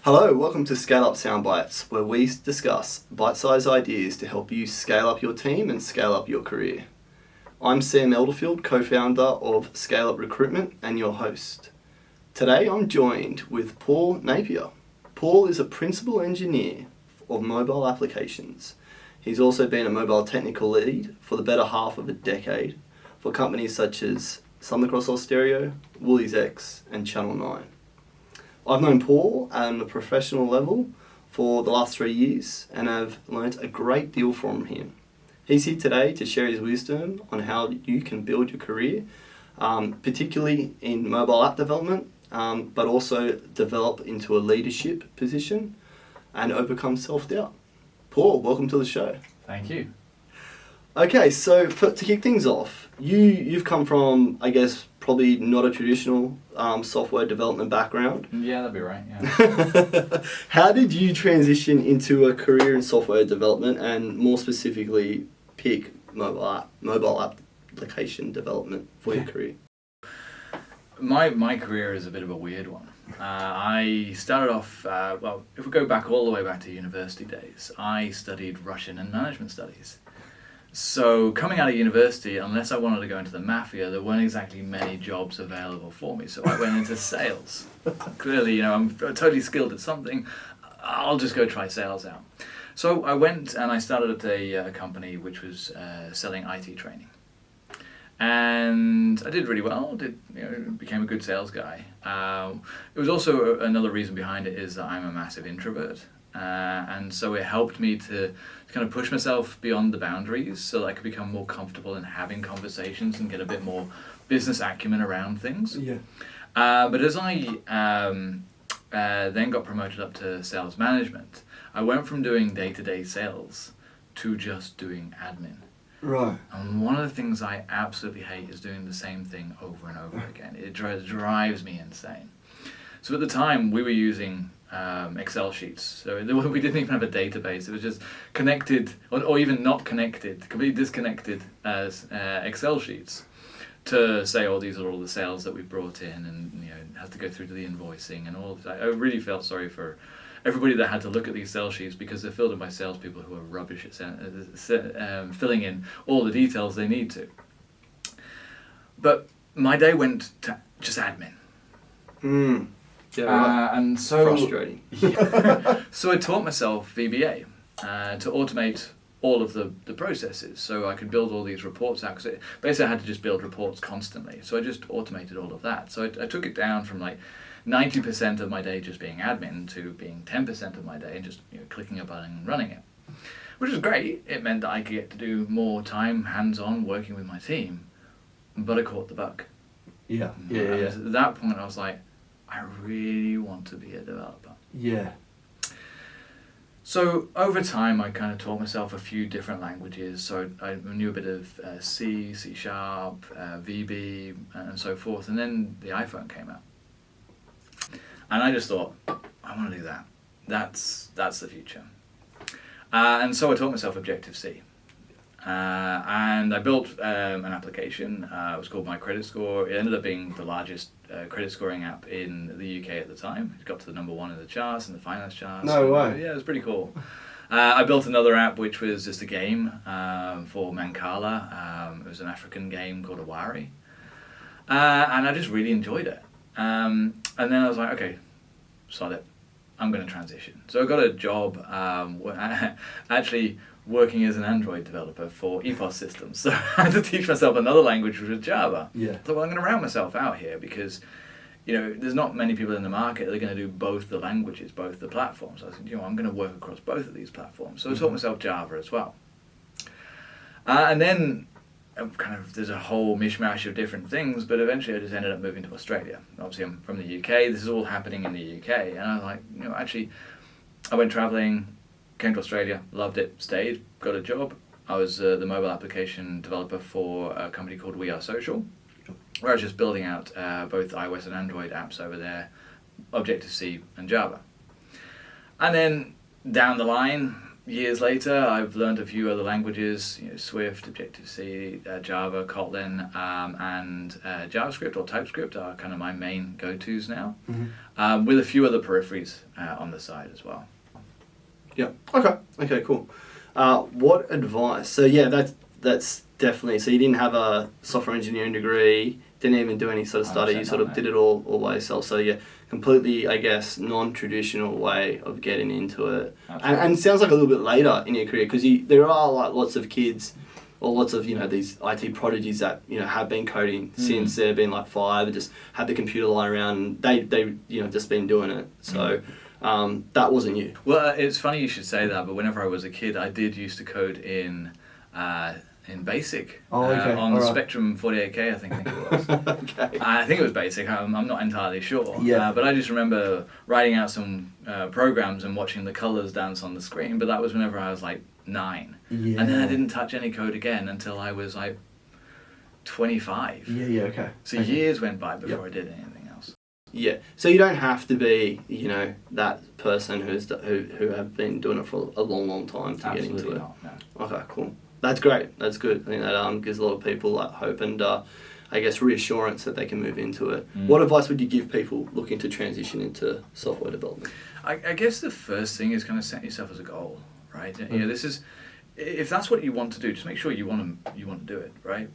Hello, welcome to Scale Up Sound Bites, where we discuss bite-sized ideas to help you scale up your team and scale up your career. I'm Sam Elderfield, co-founder of Scale Up Recruitment and your host. Today I'm joined with Paul Napier. Paul is a principal engineer of mobile applications. He's also been a mobile technical lead for the better half of a decade for companies such as Southern Cross Austereo, Woolies X and Channel 9. I've known Paul at a professional level for the last 3 years and have learnt a great deal from him. He's here today to share his wisdom on how you can build your career, particularly in mobile app development, but also develop into a leadership position and overcome self-doubt. Paul, welcome to the show. Thank you. Okay, so to kick things off, you've come from, I guess, probably not a traditional software development background. Yeah, that'd be right, yeah. How did you transition into a career in software development and more specifically pick mobile application development for your career? My career is a bit of a weird one. I started off, if we go back all the way back to university days, I studied Russian and management studies. So coming out of university, unless I wanted to go into the mafia, there weren't exactly many jobs available for me. So I went into sales. Clearly, I'm totally skilled at something. I'll just go try sales out. So I went and I started at a company which was selling IT training. And I did really well. Became a good sales guy. It was also another reason behind it is that I'm a massive introvert. And so it helped me to kind of push myself beyond the boundaries so that I could become more comfortable in having conversations and get a bit more business acumen around things. Yeah. But as I then got promoted up to sales management, I went from doing day-to-day sales to just doing admin. Right. And one of the things I absolutely hate is doing the same thing over and over again. It drives me insane. So at the time, we were using Excel sheets. So we didn't even have a database. It was just connected, or even not connected, completely disconnected as Excel sheets to say, oh, these are all the sales that we brought in, and had to go through to the invoicing and all of that. I really felt sorry for everybody that had to look at these Excel sheets because they're filled in by salespeople who are rubbish at filling in all the details they need to. But my day went to just admin. Yeah, right. And so frustrating. So I taught myself VBA to automate all of the processes, so I could build all these reports out. Because basically, I had to just build reports constantly. So I just automated all of that. So I took it down from like 90% of my day just being admin to being 10% of my day and just clicking a button and running it, which was great. It meant that I could get to do more time hands-on working with my team, but I caught the bug. Yeah. At that point, I was like, I really want to be a developer. Yeah. So over time, I kind of taught myself a few different languages. So I knew a bit of C, C#, VB, and so forth. And then the iPhone came out. And I just thought, I want to do that. That's the future. And so I taught myself Objective-C. And I built an application. It was called My Credit Score. It ended up being the largest credit scoring app in the UK at the time. It got to the number one in the charts and the finance charts. No way. Yeah, it was pretty cool. I built another app which was just a game for Mancala. It was an African game called Awari. And I just really enjoyed it. And then I was like, okay, sod it. I'm going to transition. So I got a job actually working as an Android developer for EPOS systems. So I had to teach myself another language, which was Java. Yeah. So I'm going to round myself out here because, there's not many people in the market that are going to do both the languages, both the platforms. I said, I'm going to work across both of these platforms. So I taught myself Java as well. And then there's a whole mishmash of different things, but eventually I just ended up moving to Australia. Obviously I'm from the UK, this is all happening in the UK, and I was like, actually, I went travelling, came to Australia, loved it, stayed, got a job. I was the mobile application developer for a company called We Are Social, where I was just building out both iOS and Android apps over there, Objective-C and Java. And then down the line, years later, I've learned a few other languages, Swift, Objective-C, Java, Kotlin, and JavaScript or TypeScript are kind of my main go-tos now, with a few other peripheries on the side as well. Yeah. Okay. Cool. What advice? So yeah, that's definitely. So you didn't have a software engineering degree. Didn't even do any sort of study. You sort of did it all by yourself. So yeah, completely, I guess, non-traditional way of getting into it. And it sounds like a little bit later in your career, because there are like lots of kids or lots of these IT prodigies that have been coding since they've been like 5 and just had the computer lying around. And they just been doing it. So that wasn't you. Well, it's funny you should say that, but whenever I was a kid, I did used to code in BASIC on the Spectrum 48K, I think it was. Okay. I think it was BASIC. I'm not entirely sure. Yeah. But I just remember writing out some programs and watching the colours dance on the screen. But that was whenever I was like 9. Yeah. And then I didn't touch any code again until I was like 25. Yeah. Okay. So years went by before I did anything else. Yeah. So you don't have to be that person who have been doing it for a long time to get into it. Not, no. Okay. Cool. That's great. That's good. I think that gives a lot of people hope and I guess reassurance that they can move into it. What advice would you give people looking to transition into software development? I guess the first thing is kind of set yourself as a goal, right? This is, if that's what you want to do, just make sure you want to do it, right?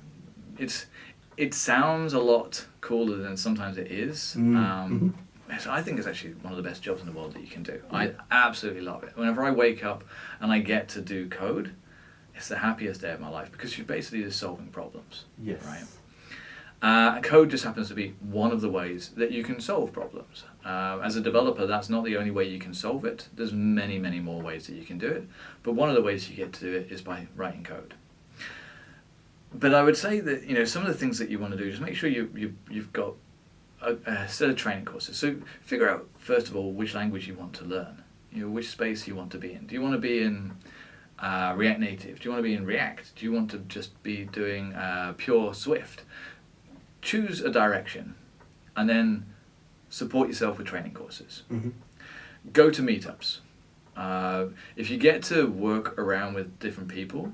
It sounds a lot cooler than sometimes it is. So I think it's actually one of the best jobs in the world that you can do. I absolutely love it. Whenever I wake up and I get to do code, it's the happiest day of my life, because you're basically just solving problems. Yes. Right. Code just happens to be one of the ways that you can solve problems. As a developer, that's not the only way you can solve it. There's many, many more ways that you can do it. But one of the ways you get to do it is by writing code. But I would say that some of the things that you want to do, just make sure you've got a set of training courses. So figure out first of all which language you want to learn. Which space you want to be in. Do you want to be in React Native? Do you want to be in React? Do you want to just be doing pure Swift? Choose a direction and then support yourself with training courses. Go to meetups. If you get to work around with different people,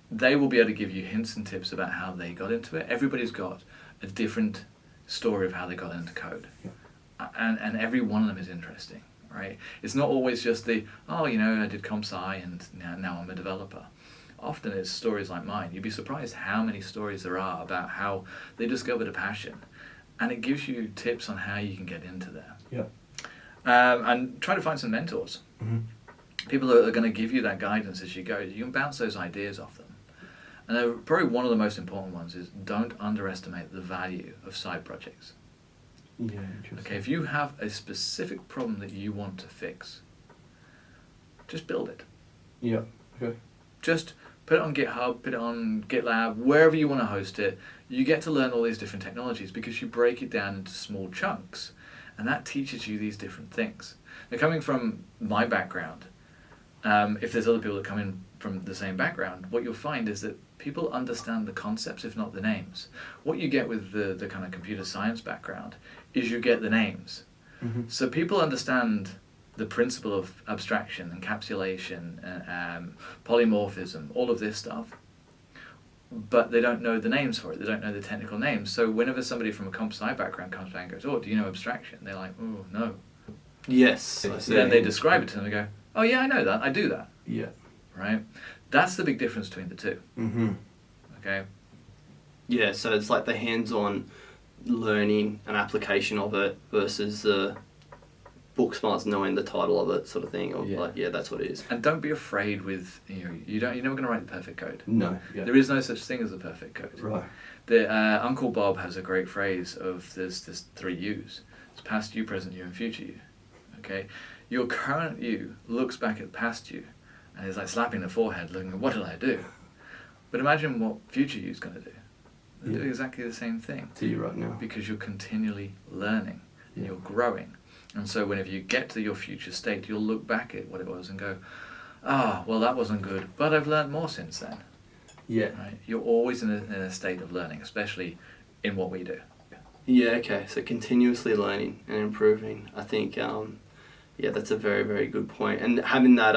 they will be able to give you hints and tips about how they got into it. Everybody's got a different story of how they got into code. And every one of them is interesting. Right? It's not always just I did comp sci and now I'm a developer. Often it's stories like mine. You'd be surprised how many stories there are about how they discovered a passion, and it gives you tips on how you can get into there. Yeah. And try to find some mentors. People that are going to give you that guidance as you go. You can bounce those ideas off them. And probably one of the most important ones is don't underestimate the value of side projects. Yeah, interesting. Okay, if you have a specific problem that you want to fix, just build it. Yeah, okay. Just put it on GitHub, put it on GitLab, wherever you want to host it. You get to learn all these different technologies because you break it down into small chunks, and that teaches you these different things. Now, coming from my background, if there's other people that come in from the same background, what you'll find is that people understand the concepts, if not the names. What you get with the kind of computer science background is you get the names. So people understand the principle of abstraction, encapsulation, polymorphism, all of this stuff, but they don't know the names for it. They don't know the technical names. So whenever somebody from a comp sci background comes back and goes, "Oh, do you know abstraction?" They're like, "Oh, no." Yes. So then they describe it to them and go, "Oh yeah, I know that. I do that." Yeah. Right? That's the big difference between the two. Okay? Yeah, so it's like the hands-on learning and application of it versus the book smarts knowing the title of it sort of thing. Or that's what it is. And don't be afraid with, you're never going to write the perfect code. No. Yeah. There is no such thing as a perfect code. Right. Uncle Bob has a great phrase of there's 3 yous. It's past you, present you, and future you. Okay? Your current you looks back at past you and is like slapping the forehead looking, what did I do? But imagine what future you's going to do. They'll do exactly the same thing. To you right now. Because you're continually learning and you're growing. And so whenever you get to your future state, you'll look back at what it was and go, well, that wasn't good, but I've learned more since then. Yeah. Right? You're always in a state of learning, especially in what we do. Yeah, okay. So continuously learning and improving. I think, that's a very, very good point. And having that,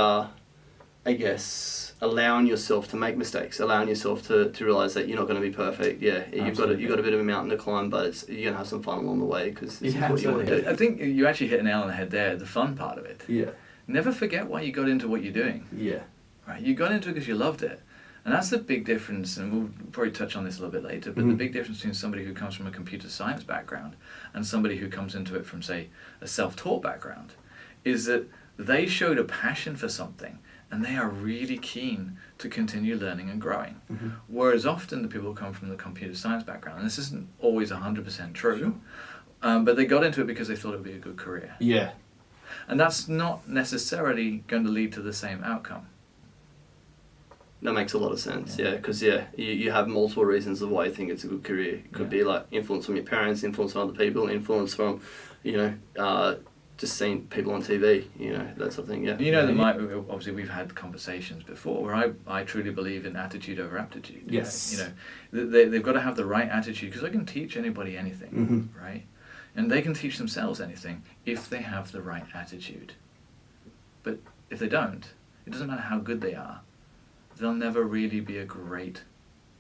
I guess, allowing yourself to make mistakes, allowing yourself to realize that you're not going to be perfect. Yeah, you've got a bit of a mountain to climb, but you're going to have some fun along the way because this is what you want to do. I think you actually hit a nail on the head there, the fun part of it. Yeah. Never forget why you got into what you're doing. Yeah. Right, you got into it because you loved it. And that's the big difference, and we'll probably touch on this a little bit later, but the big difference between somebody who comes from a computer science background and somebody who comes into it from, say, a self-taught background is that they showed a passion for something and they are really keen to continue learning and growing. Whereas often the people who come from the computer science background, and this isn't always 100% true, but they got into it because they thought it would be a good career. Yeah. And that's not necessarily going to lead to the same outcome. That makes a lot of sense, because you have multiple reasons of why you think it's a good career. It could be like influence from your parents, influence from other people, influence from, just seeing people on TV, that sort of thing, You know, obviously we've had conversations before where I truly believe in attitude over aptitude. Yes. They've got to have the right attitude, because I can teach anybody anything, right? And they can teach themselves anything if they have the right attitude. But if they don't, it doesn't matter how good they are, they'll never really be a great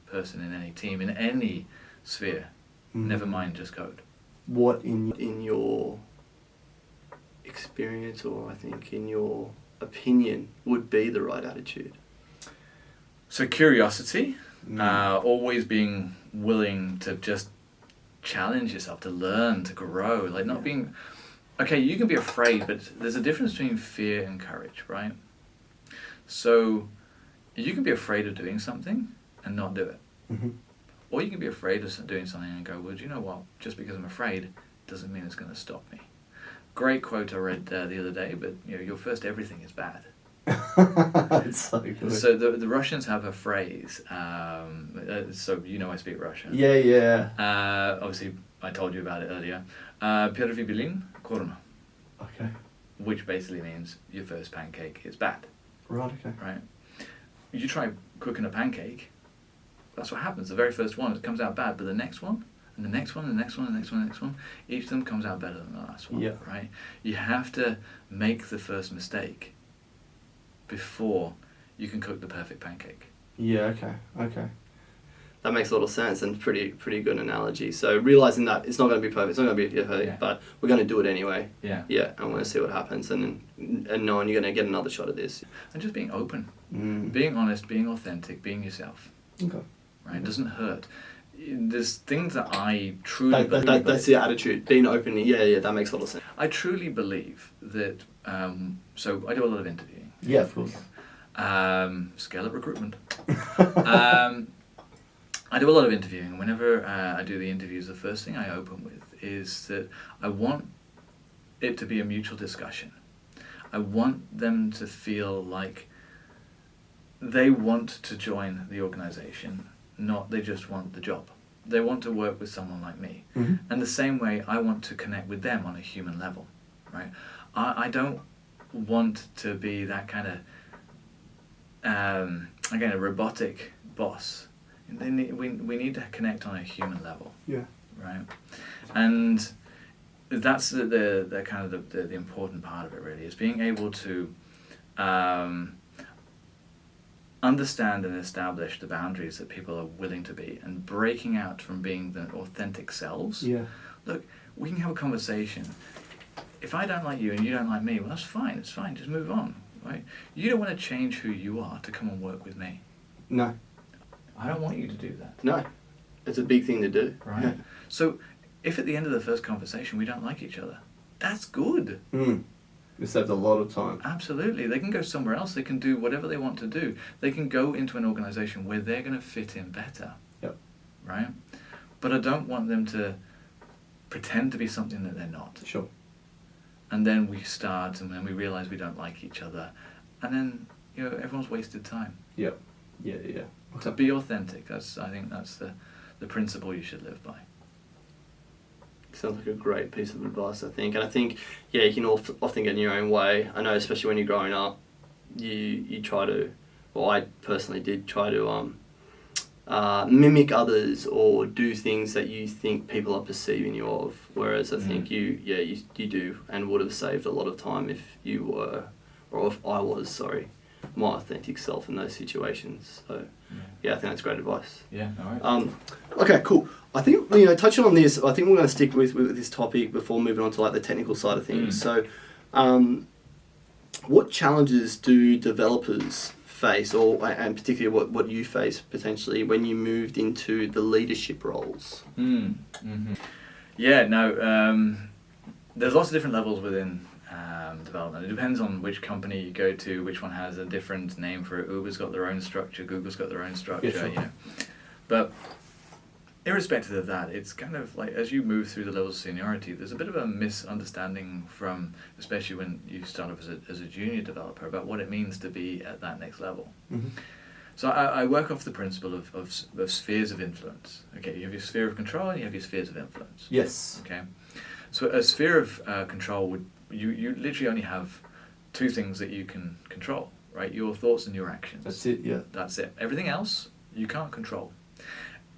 person in any team, in any sphere, never mind just code. What in your experience, or I think in your opinion, would be the right attitude? So curiosity, always being willing to just challenge yourself, to learn, to grow, like not being... Okay, you can be afraid, but there's a difference between fear and courage, right? So you can be afraid of doing something and not do it. Or you can be afraid of doing something and go, well, do you know what? Just because I'm afraid doesn't mean it's going to stop me. Great quote I read the other day, but your first everything is bad. It's so good. So the Russians have a phrase, so I speak Russian. Yeah. Obviously, I told you about it earlier. Первый блин корма. Okay. Which basically means your first pancake is bad. Right, okay. Right? You try cooking a pancake, that's what happens. The very first one, it comes out bad, but the next one, and the next one, and the next one, and the next one, and the next one, each of them comes out better than the last one, right? You have to make the first mistake before you can cook the perfect pancake. Yeah, okay. That makes a lot of sense, and pretty good analogy. So realising that it's not going to be perfect, it's not going to be perfect, but we're going to do it anyway. Yeah, and we're going to see what happens, and knowing you're going to get another shot at this. And just being open, being honest, being authentic, being yourself. Okay. Right, it doesn't hurt. There's things that I truly believe... That's the attitude, being open, that makes a lot of sense. I truly believe that, so I do a lot of interviewing. Yeah, of course. Scale-up recruitment. I do a lot of interviewing. Whenever I do the interviews, the first thing I open with is that I want it to be a mutual discussion. I want them to feel like they want to join the organisation, not they just want the job. They want to work with someone like me. And the same way, I want to connect with them on a human level, right? I don't want to be that kind of, again, a robotic boss. We need to connect on a human level. Yeah. Right? And that's the kind of the important part of it, really, is being able to understand and establish the boundaries that people are willing to be, and breaking out from being the authentic selves. Yeah. Look, we can have a conversation. If I don't like you and you don't like me, well, that's fine. It's fine. Just move on, right? You don't want to change who you are to come and work with me. No. I don't want you to do that. No. It's a big thing to do. Right? Yeah. So if at the end of the first conversation we don't like each other, that's good. It saves a lot of time. Absolutely. They can go somewhere else. They can do whatever they want to do. They can go into an organisation where they're going to fit in better. Yep. Right? But I don't want them to pretend to be something that they're not. Sure. And then we start, and then we realise we don't like each other. And then, everyone's wasted time. Yep. Yeah. Okay. So be authentic. I think that's the principle you should live by. Sounds like a great piece of advice, I think. And I think, you can often get in your own way. I know, especially when you're growing up, you try to, well, I personally did try to mimic others or do things that you think people are perceiving you of. Whereas I think you do and would have saved a lot of time if you were, or if I was, my authentic self in those situations. So, yeah, I think that's great advice. Yeah, all right. Okay, cool. I think, touching on this, I think we're going to stick with this topic before moving on to like the technical side of things. So, what challenges do developers face, and particularly what you face potentially when you moved into the leadership roles? Yeah, no, there's lots of different levels within development. It depends on which company you go to, which one has a different name for it. Uber's got their own structure, Google's got their own structure, Yeah, sure. But irrespective of that, it's kind of like as you move through the levels of seniority, there's a bit of a misunderstanding from, especially when you start off as a junior developer, about what it means to be at that next level. Mm-hmm. So I work off the principle of spheres of influence. Okay, you have your sphere of control and you have your spheres of influence. Yes. Okay, so a sphere of control would you literally only have two things that you can control, right? Your thoughts and your actions. That's it. Yeah. That's it. Everything else you can't control.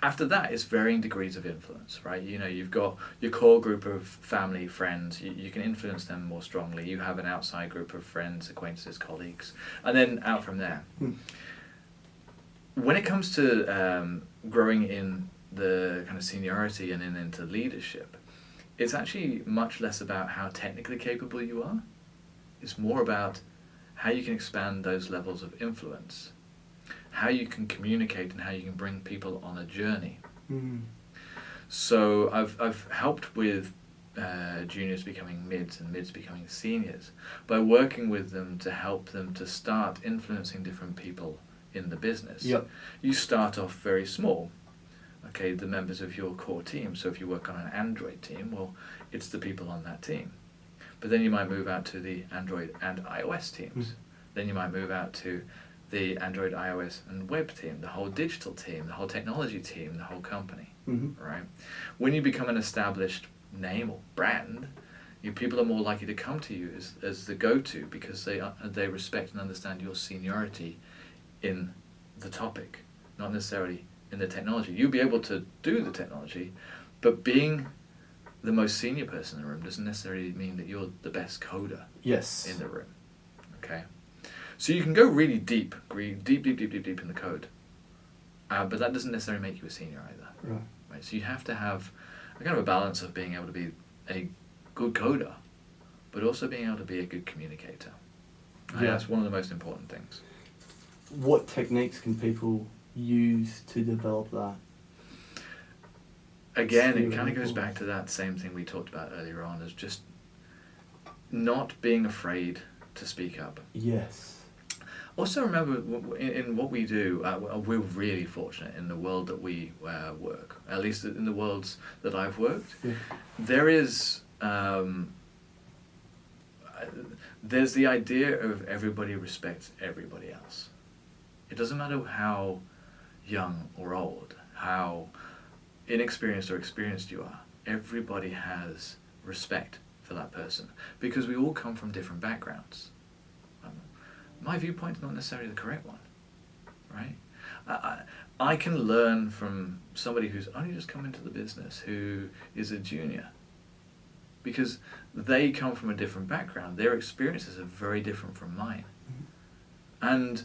After that, it's varying degrees of influence, right? You've got your core group of family, friends. You can influence them more strongly. You have an outside group of friends, acquaintances, colleagues, and then out from there. When it comes to growing in the kind of seniority and then into leadership, it's actually much less about how technically capable you are. It's more about how you can expand those levels of influence, how you can communicate and how you can bring people on a journey. So I've helped with juniors becoming mids and mids becoming seniors by working with them to help them to start influencing different people in the business. Yep. You start off very small. Okay, the members of your core team. So if you work on an Android team, well, it's the people on that team. But then you might move out to the Android and iOS teams. Then you might move out to the Android, iOS, and web team, the whole digital team, the whole technology team, the whole company, right? When you become an established name or brand, people are more likely to come to you as the go-to because they respect and understand your seniority in the topic, not necessarily in the technology. You'll be able to do the technology, but being the most senior person in the room doesn't necessarily mean that you're the best coder in the room, okay? So you can go really deep in the code, but that doesn't necessarily make you a senior either. Right? So you have to have a kind of a balance of being able to be a good coder, but also being able to be a good communicator. And that's one of the most important things. What techniques can people use to develop that? Again, it kind of goes back to that same thing we talked about earlier on, is just not being afraid to speak up. Yes. Also remember, in what we do, we're really fortunate in the world that we work, at least in the worlds that I've worked. There is, there's the idea of everybody respects everybody else. It doesn't matter how young or old, how inexperienced or experienced you are, everybody has respect for that person because we all come from different backgrounds. My viewpoint's not necessarily the correct one, right? I can learn from somebody who's only just come into the business, who is a junior, because they come from a different background. Their experiences are very different from mine. And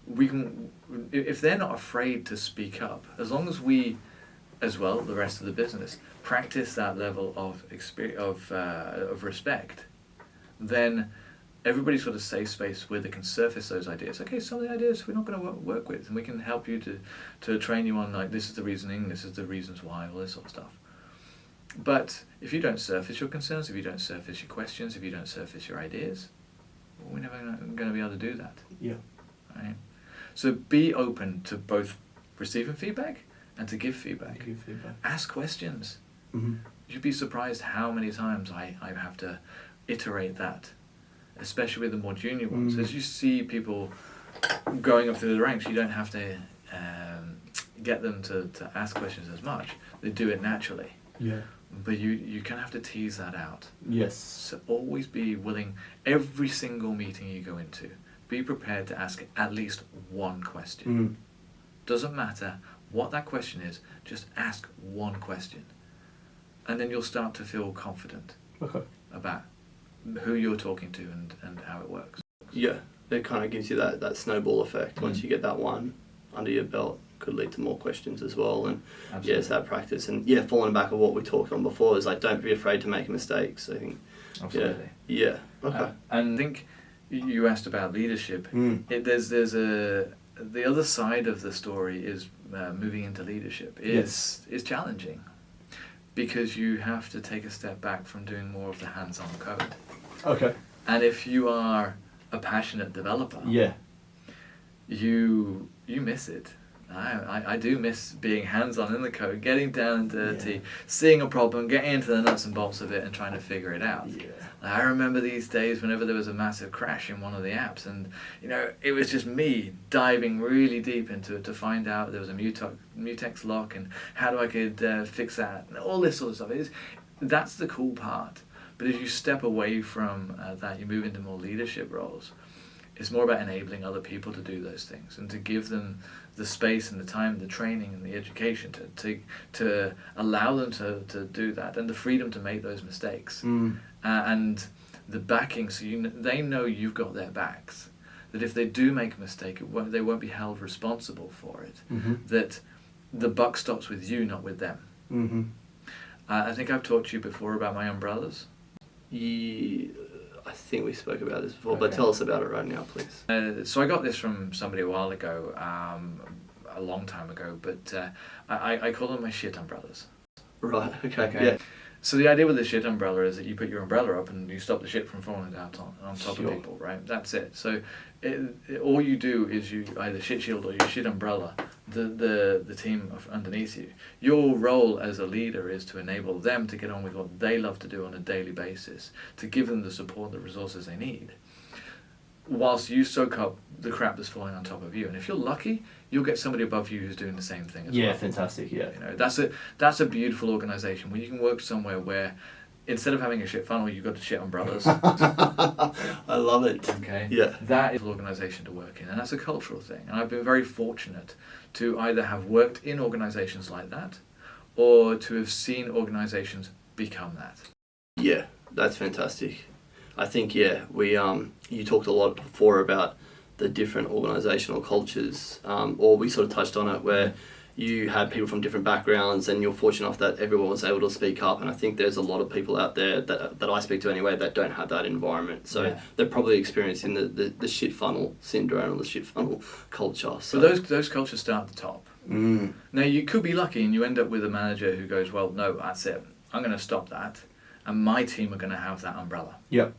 we can, if they're not afraid to speak up, as long as we, as well, the rest of the business, practice that level of respect, then everybody's got a safe space where they can surface those ideas. Okay, some of the ideas we're not going to work with, and we can help you to train you on, like, this is the reasoning, this is the reasons why, all this sort of stuff. But if you don't surface your concerns, if you don't surface your questions, if you don't surface your ideas, well, we're never going to be able to do that. Yeah. Right? So be open to both receiving feedback and to give feedback. Ask questions. You'd be surprised how many times I have to iterate that, especially with the more junior ones. As you see people going up through the ranks, you don't have to get them to ask questions as much. They do it naturally. Yeah. But you kind of have to tease that out. Yes. So always be willing, every single meeting you go into, be prepared to ask at least one question. Doesn't matter what that question is, just ask one question. And then you'll start to feel confident about who you're talking to and how it works. Yeah. it kind of gives you that snowball effect. Once Mm. you get that one under your belt, could lead to more questions as well. And Absolutely. yeah, it's that practice. And yeah, falling back on what we talked on before is like, don't be afraid to make mistakes. I think. Absolutely. Yeah. Okay. And I think you asked about leadership. Mm. The other side of the story is moving into leadership is challenging, because you have to take a step back from doing more of the hands-on code. Okay. And if you are a passionate developer, Yeah. you miss it. I do miss being hands-on in the code, getting down and dirty, seeing a problem, getting into the nuts and bolts of it and trying to figure it out. Yeah. I remember these days whenever there was a massive crash in one of the apps, and it was just me diving really deep into it to find out there was a mutex lock and how I could fix that, and all this sort of stuff. That's the cool part. But if you step away from that, you move into more leadership roles. It's more about enabling other people to do those things and to give them the space and the time, the training and the education to allow them to do that, and the freedom to make those mistakes. And the backing, so they know you've got their backs. That if they do make a mistake, they won't be held responsible for it. Mm-hmm. That the buck stops with you, not with them. Mm-hmm. I think I've talked to you before about my umbrellas. Yeah, I think we spoke about this before, but Okay. tell us about it right now, please. So I got this from somebody a while ago, a long time ago, but I call them my shit umbrellas. Right. Okay. Okay. Yeah. So the idea with the shit umbrella is that you put your umbrella up and you stop the shit from falling down on top Sure. of people, right? That's it. So all you do is you either shit shield or you shit umbrella the team underneath you. Your role as a leader is to enable them to get on with what they love to do on a daily basis, to give them the support, the resources they need, whilst you soak up the crap that's falling on top of you. And if you're lucky, you'll get somebody above you who's doing the same thing as well. Fantastic. Yeah. That's a beautiful organisation where you can work somewhere where instead of having a shit funnel, you've got shit umbrellas. I love it. Okay. Yeah. That is an organisation to work in, and that's a cultural thing. And I've been very fortunate to either have worked in organisations like that, or to have seen organisations become that. Yeah, that's fantastic. I think we you talked a lot before about the different organisational cultures, or we sort of touched on it where you had people from different backgrounds and you're fortunate enough that everyone was able to speak up, and I think there's a lot of people out there that I speak to anyway that don't have that environment, so they're probably experiencing the shit funnel syndrome or the shit funnel culture. So those cultures start at the top. Mm. Now you could be lucky and you end up with a manager who goes, well, no, that's it, I'm going to stop that, and my team are going to have that umbrella. Yep.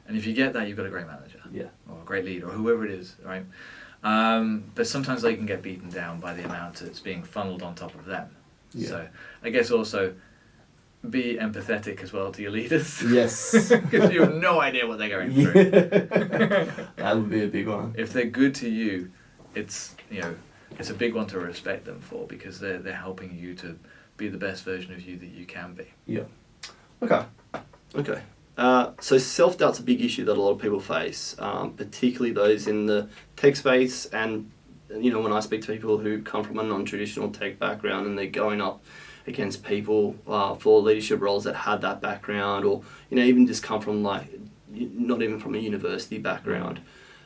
And if you get that, you've got a great manager. Yeah. Or a great leader, or whoever it is, right? But sometimes they can get beaten down by the amount that's being funneled on top of them. Yeah. So I guess also be empathetic as well to your leaders. Yes. Because you have no idea what they're going through. That would be a big one. If they're good to you, it's a big one to respect them for, because they're helping you to be the best version of you that you can be. Yeah. Okay. So self-doubt's a big issue that a lot of people face, particularly those in the tech space. And, when I speak to people who come from a non-traditional tech background and they're going up against people for leadership roles that had that background, or, even just come from not even from a university background.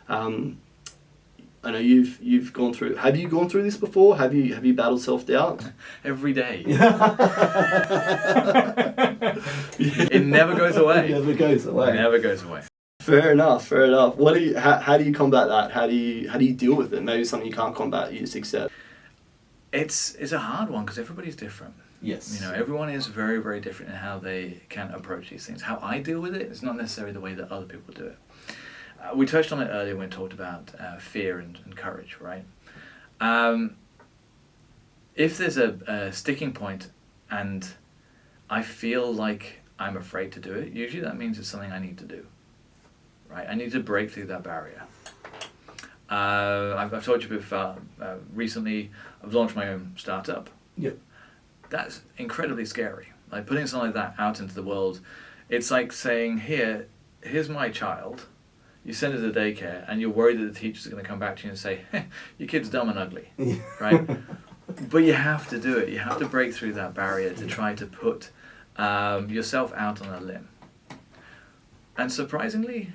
I know you've gone through. Have you gone through this before? Have you battled self-doubt? Every day. It never goes away. It never goes away. It never goes away. Fair enough. What how do you combat that? How do you deal with it? Maybe it's something you can't combat, you just accept. It's a hard one because everybody's different. Yes. Everyone is very, very different in how they can approach these things. How I deal with it is not necessarily the way that other people do it. We touched on it earlier when we talked about fear and courage, right? If there's a sticking point and I feel like I'm afraid to do it, usually that means it's something I need to do, right? I need to break through that barrier. I've told you before, recently I've launched my own startup. Yep. That's incredibly scary. Like putting something like that out into the world, it's like saying, here's my child. You send it to daycare and you're worried that the teachers are going to come back to you and say, your kid's dumb and ugly, right? But you have to do it. You have to break through that barrier to try to put yourself out on a limb. And surprisingly,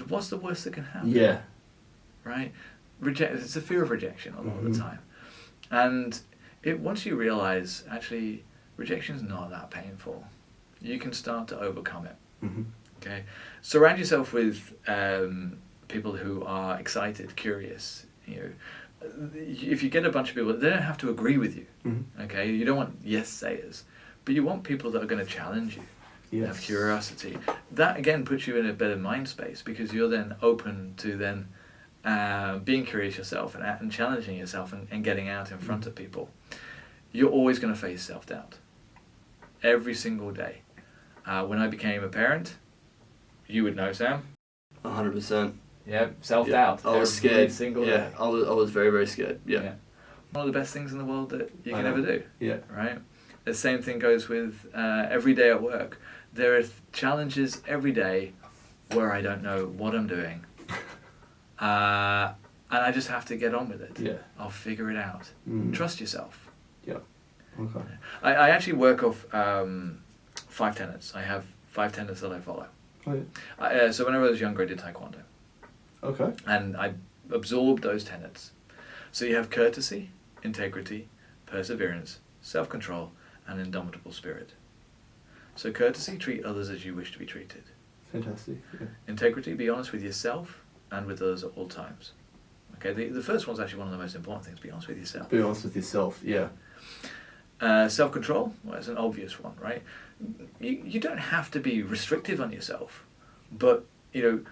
what's the worst that can happen? Yeah. Right? It's a fear of rejection a lot of Mm-hmm. the time. And once you realise, actually, rejection is not that painful, you can start to overcome it. Mm-hmm. Okay? Surround yourself with people who are excited, curious. If you get a bunch of people, they don't have to agree with you. Mm-hmm. Okay? You don't want yes-sayers, but you want people that are going to challenge you. Yes. Have curiosity. That again puts you in a better mind space, because you're then open to then being curious yourself and challenging yourself and getting out in front of people. You're always going to face self-doubt. Every single day. When I became a parent, you would know, Sam. 100%. Yeah, self-doubt. I was every scared. Single yeah, day. I was very, very scared. Yeah. One of the best things in the world that you I can know. ever do. Yeah. Right? The same thing goes with every day at work. There are challenges every day where I don't know what I'm doing. And I just have to get on with it. Yeah. I'll figure it out. Mm. Trust yourself. Yeah. Okay. I actually work off 5 tenets. I have 5 tenets that I follow. Oh, yeah. So when I was younger, I did taekwondo. Okay. And I absorbed those tenets. So you have courtesy, integrity, perseverance, self-control, and indomitable spirit. So courtesy, treat others as you wish to be treated. Fantastic. Yeah. Integrity, be honest with yourself and with others at all times. Okay, the first one's actually one of the most important things. Be honest with yourself. Be honest with yourself. Yeah. Self-control, well, it's an obvious one, right? You don't have to be restrictive on yourself, but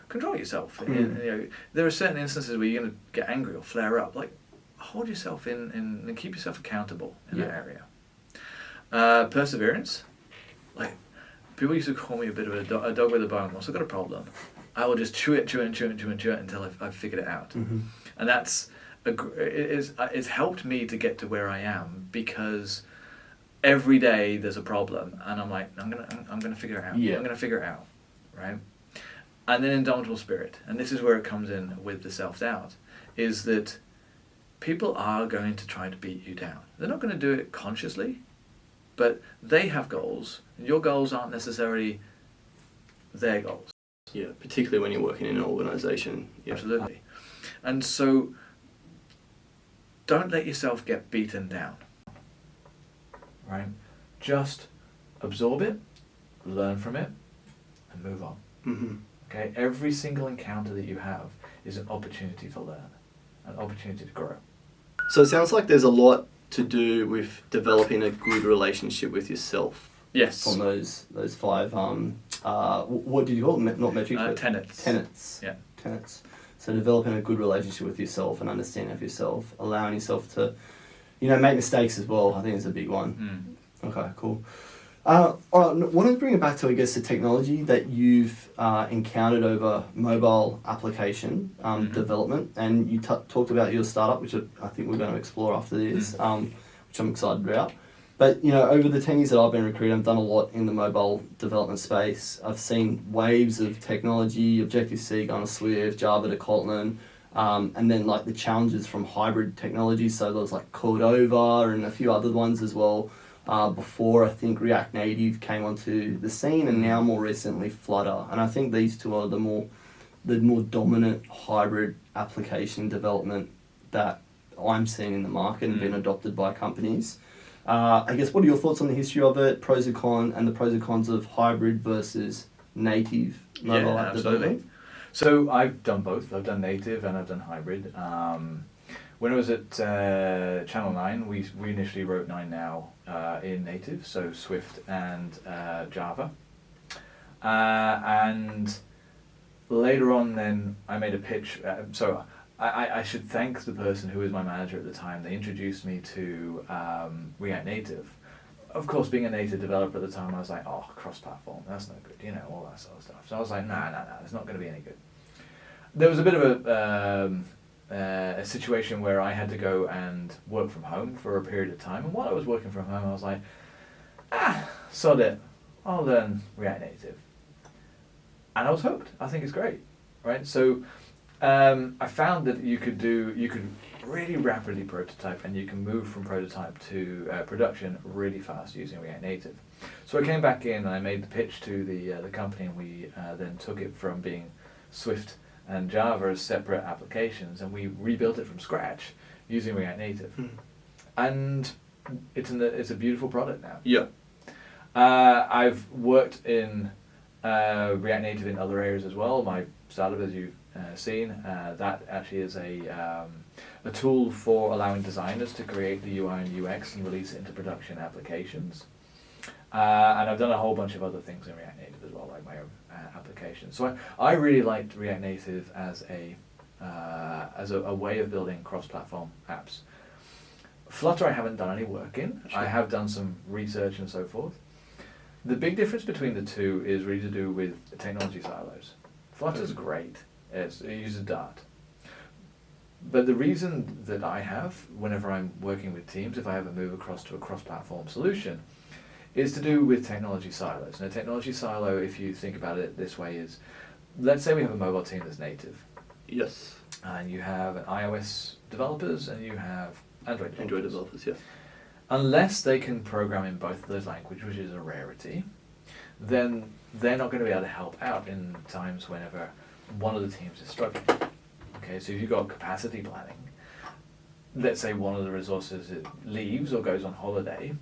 control yourself. Mm. There are certain instances where you're going to get angry or flare up. Like, hold yourself in and keep yourself accountable in that area. Perseverance, like people used to call me a bit of a dog with a bone. Once I've got a problem, I will just chew it until I've figured it out. Mm-hmm. And it's helped me to get to where I am, because every day there's a problem, and I'm like, I'm gonna figure it out. Yeah. I'm gonna figure it out, right? And then indomitable spirit, and this is where it comes in with the self-doubt, is that people are going to try to beat you down. They're not going to do it consciously, but they have goals. Your goals aren't necessarily their goals. Yeah, particularly when you're working in an organisation. Yeah. Absolutely. And so don't let yourself get beaten down. Right? Just absorb it, learn from it, and move on. Mm-hmm. Okay? Every single encounter that you have is an opportunity to learn, an opportunity to grow. So it sounds like there's a lot to do with developing a good relationship with yourself. Yes. From those 5 what did you call them? Not metrics, but Tenets. tenets. Yeah. Tenets. So developing a good relationship with yourself and understanding of yourself, allowing yourself to, make mistakes as well. I think is a big one. Okay, cool. All right, I wanted to bring it back to, I guess, the technology that you've encountered over mobile application development, and you talked about your startup, which I think we're going to explore after this, which I'm excited about. But, over the 10 years that I've been recruiting, I've done a lot in the mobile development space. I've seen waves of technology, Objective-C going to Swift, Java to Kotlin, and then like the challenges from hybrid technology. So there was like Cordova and a few other ones as well. Before I think React Native came onto the scene, and now more recently Flutter. And I think these two are the more dominant hybrid application development that I'm seeing in the market and being adopted by companies. I guess, what are your thoughts on the history of it, pros and cons of hybrid versus native mobile app development? So I've done both. I've done native and I've done hybrid. When I was at Channel 9, we initially wrote 9Now in native, so Swift and Java. And later on then I made a pitch. So I should thank the person who was my manager at the time. They introduced me to React Native. Of course, being a native developer at the time, I was like, oh, cross-platform, that's no good, all that sort of stuff. So I was like, nah, it's not going to be any good. There was a bit of a situation where I had to go and work from home for a period of time. And while I was working from home, I was like, sod it, I'll learn React Native. And I was hooked. I think it's great, right? So I found that you could really rapidly prototype, and you can move from prototype to production really fast using React Native. So I came back in and I made the pitch to the company, and we then took it from being Swift and Java as separate applications, and we rebuilt it from scratch using React Native. And it's a beautiful product now. Yeah. I've worked in React Native in other areas as well. My startup, as you've seen, that actually is a tool for allowing designers to create the UI and UX and release it into production applications. And I've done a whole bunch of other things in React Native as well, like my own applications. So I really liked React Native as a way of building cross-platform apps. Flutter I haven't done any work in. Sure. I have done some research and so forth. The big difference between the two is really to do with technology silos. Flutter's great. It uses Dart. But the reason that I have, whenever I'm working with teams, if I ever move across to a cross-platform solution, is to do with technology silos. Now, technology silo, if you think about it this way, is, let's say we have a mobile team that's native. Yes. And you have iOS developers and you have Android developers, yeah. Unless they can program in both of those languages, which is a rarity, then they're not going to be able to help out in times whenever one of the teams is struggling. Okay, so if you've got capacity planning, let's say one of the resources leaves or goes on holiday,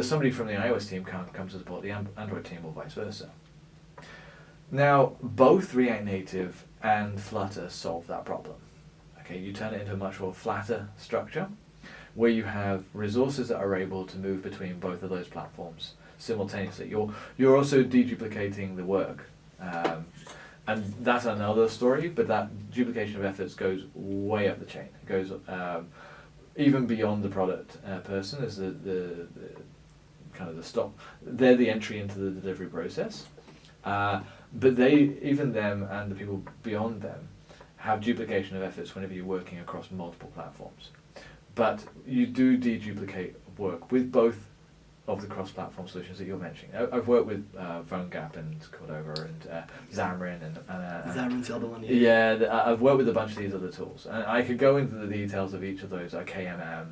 somebody from the iOS team can't come to support the Android team or vice versa. Now, both React Native and Flutter solve that problem. Okay, you turn it into a much more flatter structure where you have resources that are able to move between both of those platforms simultaneously. You're also deduplicating the work. And that's another story, but that duplication of efforts goes way up the chain. It goes even beyond the product person is the kind of the stop. They're the entry into the delivery process. But even them and the people beyond them have duplication of efforts whenever you're working across multiple platforms. But you do deduplicate work with both of the cross-platform solutions that you're mentioning. I've worked with PhoneGap and Cordova and Xamarin and Xamarin's the other one. Yeah, I've worked with a bunch of these other tools, and I could go into the details of each of those. KMM,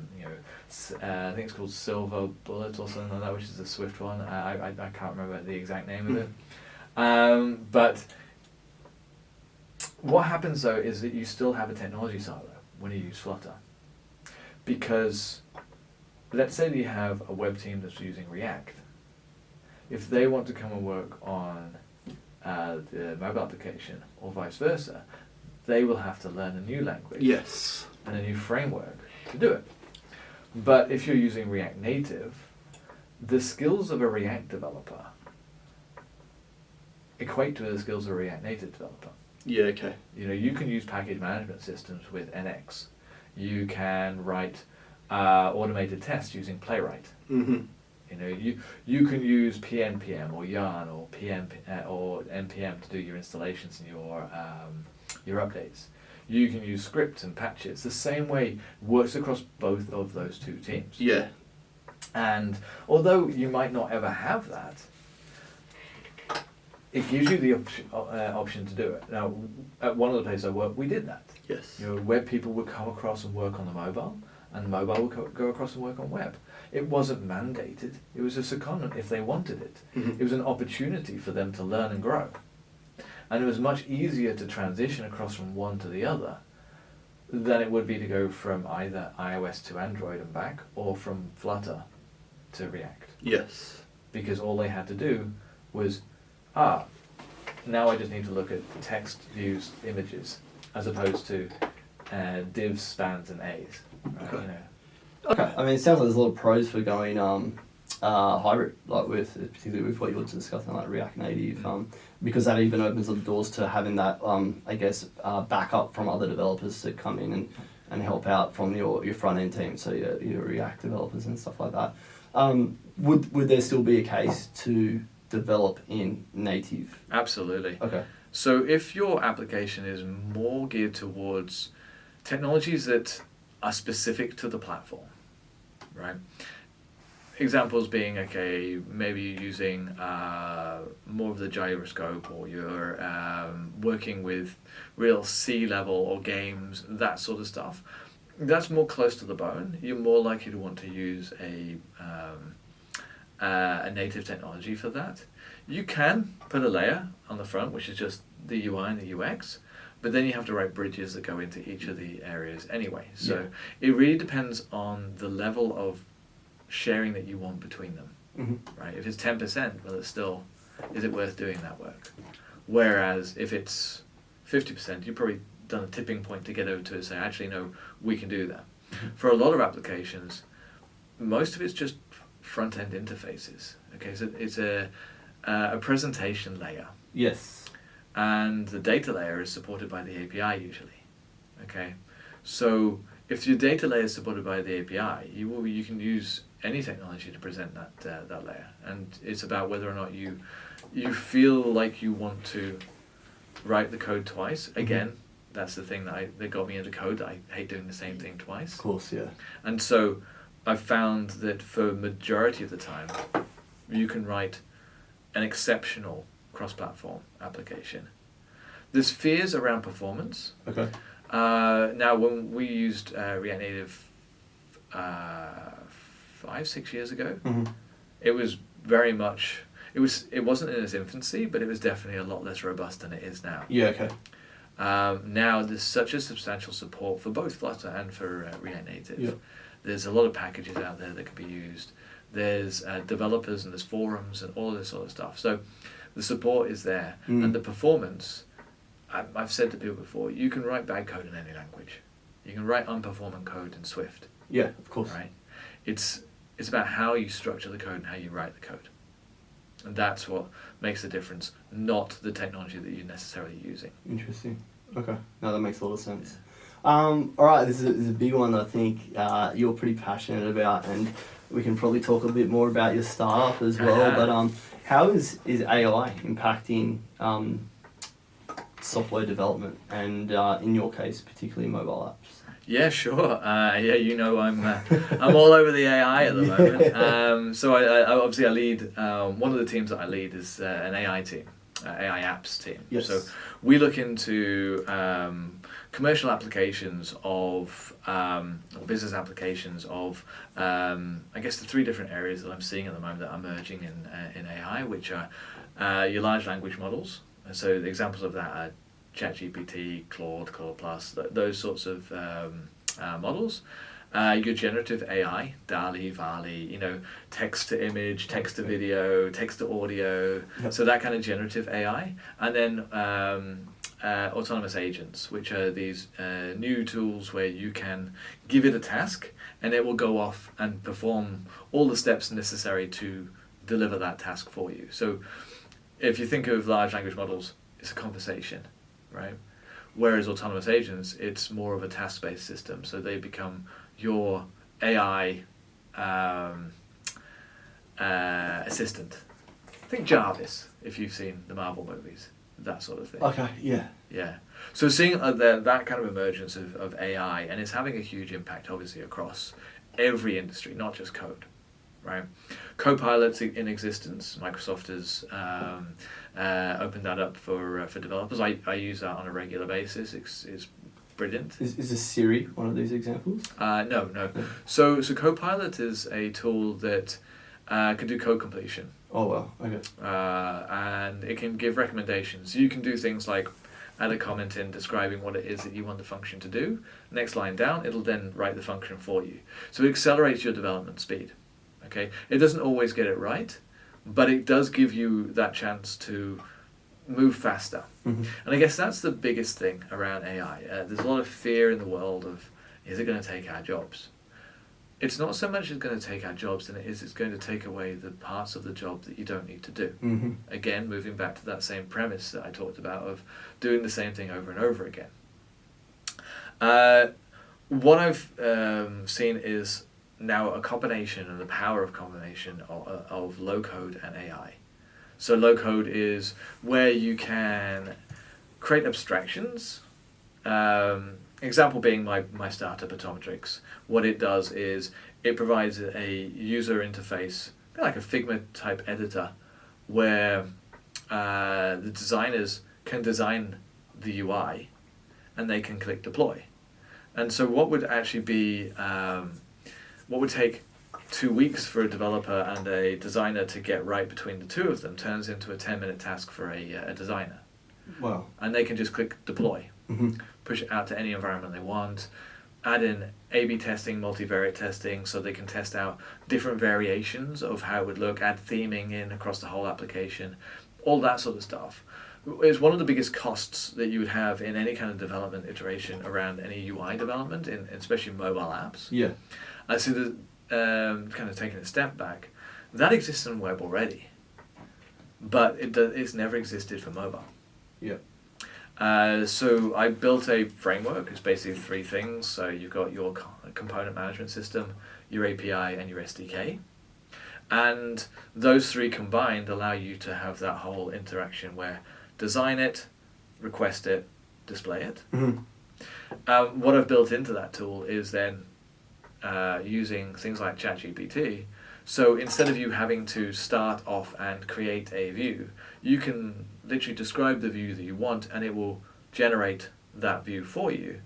I think it's called Silver Bullet or something like that, which is the Swift one. I can't remember the exact name of it. But what happens though is that you still have a technology silo when you use Flutter, because let's say that you have a web team that's using React. If they want to come and work on the mobile application or vice versa, they will have to learn a new language. Yes. And a new framework to do it. But if you're using React Native, the skills of a React developer equate to the skills of a React Native developer. Yeah, okay. You can use package management systems with NX. You can write automated tests using Playwright. Mm-hmm. You can use PNPM or Yarn or PM or NPM to do your installations and your updates. You can use scripts and patches. The same way works across both of those two teams. Yeah. And although you might not ever have that, it gives you the option to do it. Now, at one of the places I worked, we did that. Yes. Web people would come across and work on the mobile, and mobile would go across and work on web. It wasn't mandated. It was a secondment if they wanted it. Mm-hmm. It was an opportunity for them to learn and grow. And it was much easier to transition across from one to the other than it would be to go from either iOS to Android and back, or from Flutter to React. Yes. Because all they had to do was, now I just need to look at text, views, images, as opposed to divs, spans, and A's. Right? Okay. Okay. I mean, it sounds like there's a lot of pros for going hybrid, like particularly with what you're discussing, like React Native, because that even opens up doors to having that, backup from other developers to come in and help out from your front end team, so your React developers and stuff like that. Would there still be a case to develop in native? Absolutely. Okay. So if your application is more geared towards technologies that are specific to the platform, right? Examples being, maybe you're using more of the gyroscope, or you're working with real C-level or games, that sort of stuff. That's more close to the bone. You're more likely to want to use a native technology for that. You can put a layer on the front, which is just the UI and the UX, but then you have to write bridges that go into each of the areas anyway. So it really depends on the level of sharing that you want between them, right? If it's 10%, well, it's still, is it worth doing that work? Whereas if it's 50%, you've probably done a tipping point to get over to it and say, actually, no, we can do that. For a lot of applications, most of it's just front-end interfaces. Okay, so it's a presentation layer. Yes. And the data layer is supported by the API usually. Okay, so if your data layer is supported by the API, you can use any technology to present that layer, and it's about whether or not you feel like you want to write the code twice. Again, that's the thing that got me into code. I hate doing the same thing twice. Of course, yeah. And so I've found that for majority of the time, you can write an exceptional cross-platform application. There's fears around performance. Okay. Now, when we used React Native 5-6 years ago, it was very much, it wasn't in its infancy, but it was definitely a lot less robust than it is now. Yeah, okay. Now there's such a substantial support for both Flutter and for React Native. Yep. There's a lot of packages out there that can be used. There's developers and there's forums and all of this sort of stuff. So the support is there, and the performance, I've said to people before, you can write bad code in any language. You can write unperforming code in Swift. Yeah, of course. Right? It's about how you structure the code and how you write the code. And that's what makes the difference, not the technology that you're necessarily using. Interesting. Okay. No, that makes a lot of sense. All right, this is a big one I think you're pretty passionate about, and we can probably talk a bit more about your startup as well. But how is AI impacting software development, and in your case, particularly mobile apps? Yeah, sure. I'm all over the AI at the moment. So I obviously I lead one of the teams that I lead is an AI team, AI apps team. Yes. So we look into commercial applications of or business applications of I guess the three different areas that I'm seeing at the moment that are emerging in AI, which are your large language models. And so the examples of that are ChatGPT, Claude Plus, those sorts of models. Your generative AI, DALL-E, VALL-E, text to image, text to video, text to audio, so that kind of generative AI. And then autonomous agents, which are these new tools where you can give it a task and it will go off and perform all the steps necessary to deliver that task for you. So if you think of large language models, it's a conversation, right? Whereas autonomous agents, it's more of a task-based system, so they become your AI assistant. Think Jarvis, if you've seen the Marvel movies, that sort of thing. Okay, yeah. Yeah. So seeing that kind of emergence of AI, and it's having a huge impact, obviously, across every industry, not just code, right? Copilot's in existence. Microsoft has opened that up for developers. I use that on a regular basis. It's brilliant. Is Siri one of these examples? No. So Copilot is a tool that can do code completion. Oh, wow. Okay. And it can give recommendations. You can do things like add a comment in describing what it is that you want the function to do. Next line down, it'll then write the function for you. So it accelerates your development speed. Okay, it doesn't always get it right, but it does give you that chance to move faster. And I guess that's the biggest thing around AI. There's a lot of fear in the world of, is it going to take our jobs? It's not so much it's going to take our jobs than it is it's going to take away the parts of the job that you don't need to do. Again, moving back to that same premise that I talked about of doing the same thing over and over again. What I've seen is now a combination and the power of combination of low code and AI. So low code is where you can create abstractions. Example being my startup Atometrix. What it does is it provides a user interface, like a Figma type editor, where the designers can design the UI and they can click deploy. And so what would actually be what would take 2 weeks for a developer and a designer to get right between the two of them turns into a 10-minute task for a designer. Wow. And they can just click deploy, Mm-hmm. push it out to any environment they want, add in A/B testing, multivariate testing, so they can test out different variations of how it would look, add theming in across the whole application, all that sort of stuff. It's one of the biggest costs that you would have in any kind of development iteration around any UI development, in especially mobile apps. Yeah. So kind of taking a step back, that exists on web already, but it's never existed for mobile. Yeah. So I built a framework. It's basically three things. So you've got your component management system, your API, and your SDK. And those three combined allow you to have that whole interaction where design it, request it, display it. Mm-hmm. What I've built into that tool is then using things like ChatGPT. So instead of you having to start off and create a view, you can literally describe the view that you want and it will generate that view for you.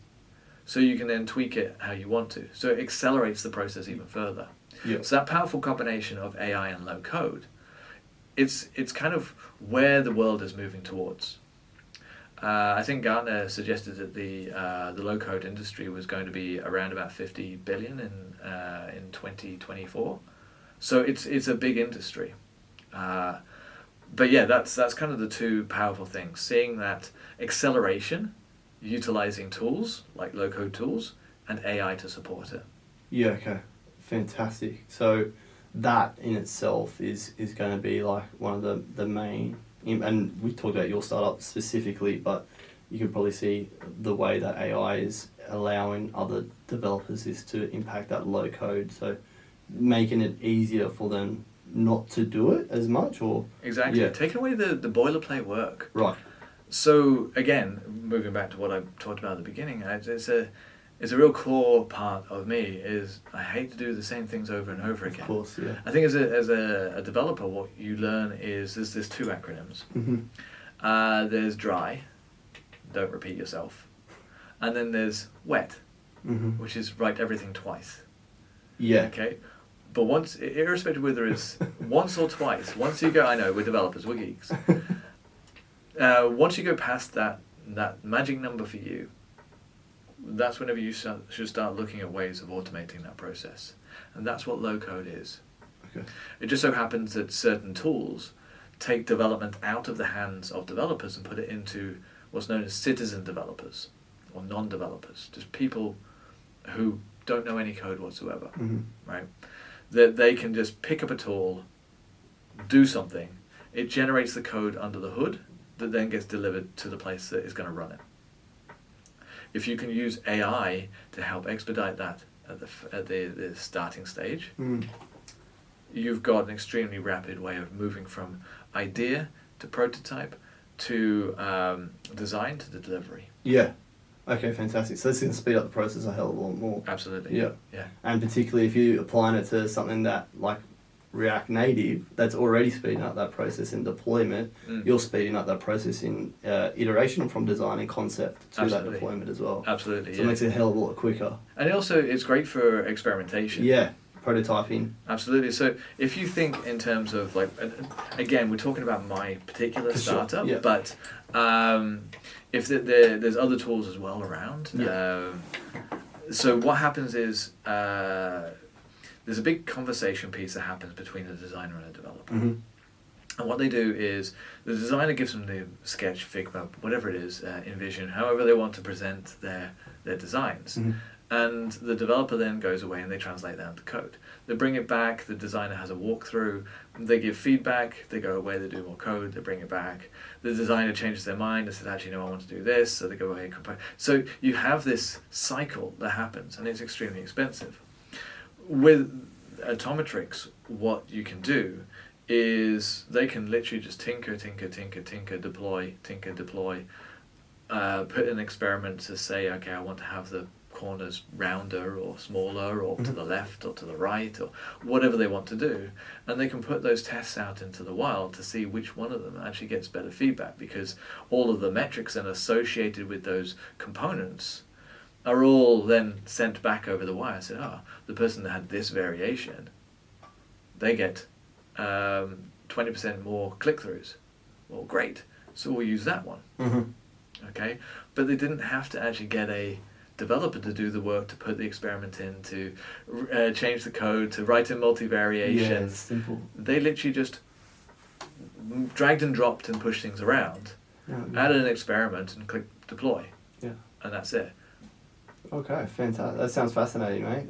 So you can then tweak it how you want to. So it accelerates the process even further. Yeah. So that powerful combination of AI and low code, it's kind of where the world is moving towards. I think Gartner suggested that the low code industry was going to be around about 50 billion in 2024. So it's a big industry. But yeah, that's kind of the two powerful things. Seeing that acceleration, utilizing tools like low code tools, and AI to support it. Yeah, okay. Fantastic. So that in itself is going to be like one of the main, and we talked about your startup specifically, but you can probably see the way that AI is allowing other developers is to impact that low code. So making it easier for them not to do it as much, or exactly, yeah. taking away the boilerplate work. Right. So again, moving back to what I talked about at the beginning, it's a real core part of me is I hate to do the same things over and over again. Of course, yeah. I think as a developer, what you learn is there's two acronyms. Mm-hmm. There's dry, don't repeat yourself, and then there's wet, Mm-hmm. which is write everything twice. Yeah. Okay, but once, irrespective of whether it's once or twice, once you go, I know we're developers, we're geeks. Once you go past that magic number for you, that's whenever you should start looking at ways of automating that process. And that's what low code is. Okay. It just so happens that certain tools take development out of the hands of developers and put it into what's known as citizen developers or non-developers, just people who don't know any code whatsoever, Mm-hmm. right? That they can just pick up a tool, do something, it generates the code under the hood that then gets delivered to the place that is going to run it. If you can use AI to help expedite that at the starting stage, you've got an extremely rapid way of moving from idea to prototype to design to the delivery. Yeah. Okay, fantastic. So this is going to speed up the process a hell of a lot more. Absolutely. Yeah. Yeah. And particularly if you're applying it to something that, like React Native, that's already speeding up that process in deployment, you're speeding up that process in iteration from design and concept to Absolutely. that deployment as well. Absolutely. So it makes it a hell of a lot quicker. And also, it's great for experimentation. Yeah, prototyping. Absolutely. So if you think in terms of like, again, we're talking about my particular For sure, startup, yeah. but if there's other tools as well around. Yeah. So what happens is there's a big conversation piece that happens between a designer and a developer. Mm-hmm. And what they do is the designer gives them the sketch, Figma, whatever it is, InVision, however they want to present their designs. Mm-hmm. And the developer then goes away and they translate that into code. They bring it back, the designer has a walkthrough, they give feedback, they go away, they do more code, they bring it back. The designer changes their mind and says, actually, no, I want to do this, so they go away and compile. So you have this cycle that happens and it's extremely expensive. With Atometrix, what you can do is they can literally just tinker, deploy, put an experiment to say, okay, I want to have the corners rounder or smaller or to the left or to the right or whatever they want to do, and they can put those tests out into the wild to see which one of them actually gets better feedback, because all of the metrics then associated with those components are all then sent back over the wire. So, the person that had this variation, they get 20% more click-throughs. Well, great. so we'll use that one. Mm-hmm. Okay, but they didn't have to actually get a developer to do the work, to put the experiment in, to change the code, to write in multivariations. Yeah, it's simple. They literally just dragged and dropped and pushed things around, Yeah. added an experiment and clicked deploy. Yeah. And that's it. Okay, fantastic. That sounds fascinating, mate.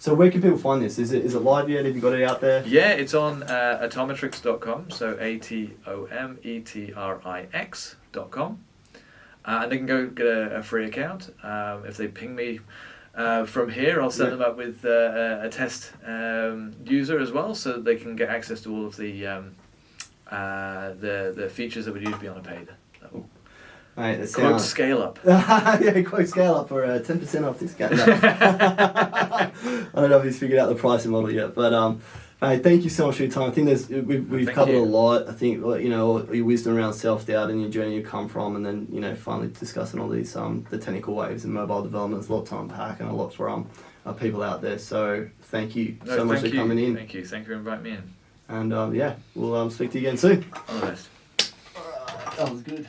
So where can people find this? Is it live yet? Have you got it out there? Yeah, it's on atometrix.com, so atometrix.com. And they can go get a free account. If they ping me from here, I'll set them up with a test user as well, so that they can get access to all of the features that would usually be on a paid level. Mate, that Quote sounds... scale up. Yeah, quote scale up for 10% off discount. No. I don't know if he's figured out the pricing model yet, but mate, thank you so much for your time. I think we've covered a lot. I think, you know, your wisdom around self-doubt and your journey you come from, and then, you know, finally discussing all these the technical waves in mobile development. There's a lot to unpack and a lot for people out there. So thank you so much for coming in. Thank you for inviting me in. And yeah, we'll speak to you again soon. All the best. That was good.